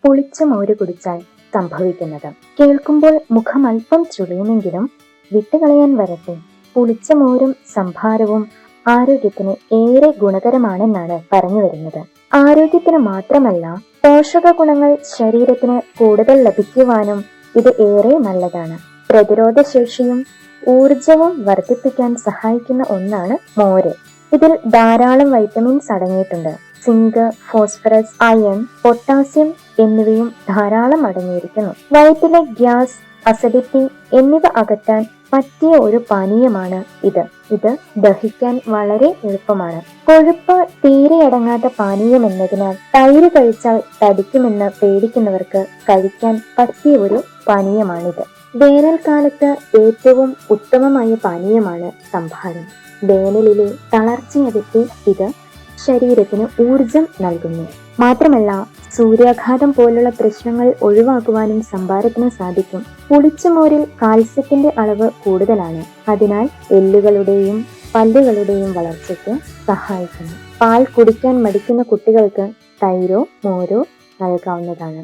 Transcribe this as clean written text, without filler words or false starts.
പുളിച്ച മോര് കുടിച്ചാൽ സംഭവിക്കുന്നത്. കേൾക്കുമ്പോൾ മുഖം അല്പം ചുളിയുമെങ്കിലും വിട്ടുകളയാൻ വരട്ടെ. പുളിച്ച മോരും സംഭാരവും ആരോഗ്യത്തിന് ഏറെ ഗുണകരമാണെന്നാണ് പറഞ്ഞു വരുന്നത്. ആരോഗ്യത്തിന് മാത്രമല്ല, പോഷക ഗുണങ്ങൾ ശരീരത്തിന് കൂടുതൽ ലഭിക്കുവാനും ഇത് ഏറെ നല്ലതാണ്. പ്രതിരോധ ശേഷിയും ഊർജവും വർദ്ധിപ്പിക്കാൻ സഹായിക്കുന്ന ഒന്നാണ് മോര്. ഇതിൽ ധാരാളം വൈറ്റമിൻസ് അടങ്ങിയിട്ടുണ്ട്. സിങ്ക്, ഫോസ്ഫറസ്, അയൺ, പൊട്ടാസ്യം എന്നിവയും ധാരാളം അടങ്ങിയിരിക്കുന്നു. വയറ്റിലെ ഗ്യാസ്, അസിഡിറ്റി എന്നിവ അകറ്റാൻ പറ്റിയ ഒരു പാനീയമാണ് ഇത് ദഹിക്കാൻ വളരെ എളുപ്പമാണ്. കൊഴുപ്പ് തീരെ അടങ്ങാത്ത പാനീയം എന്നതിനാൽ തൈര് കഴിച്ചാൽ തടിക്കുമെന്ന് പേടിക്കുന്നവർക്ക് കഴിക്കാൻ പറ്റിയ ഒരു പാനീയമാണിത്. വേനൽക്കാലത്ത് ഏറ്റവും ഉത്തമമായ പാനീയമാണ് സംഭാരം. വേനലിലെ തളർച്ചയകറ്റി ഇത് ശരീരത്തിന് ഊർജം നൽകുന്നു. മാത്രമല്ല, സൂര്യാഘാതം പോലുള്ള പ്രശ്നങ്ങൾ ഒഴിവാക്കുവാനും സംഭാരത്തിന് സാധിക്കും. പുളിച്ച മോരിൽ കാൽസ്യത്തിന്റെ അളവ് കൂടുതലാണ്. അതിനാൽ എല്ലുകളുടെയും പല്ലുകളുടെയും വളർച്ചയ്ക്ക് സഹായിക്കുന്നു. പാൽ കുടിക്കാൻ മടിക്കുന്ന കുട്ടികൾക്ക് തൈരോ മോരോ നൽകാവുന്നതാണ്.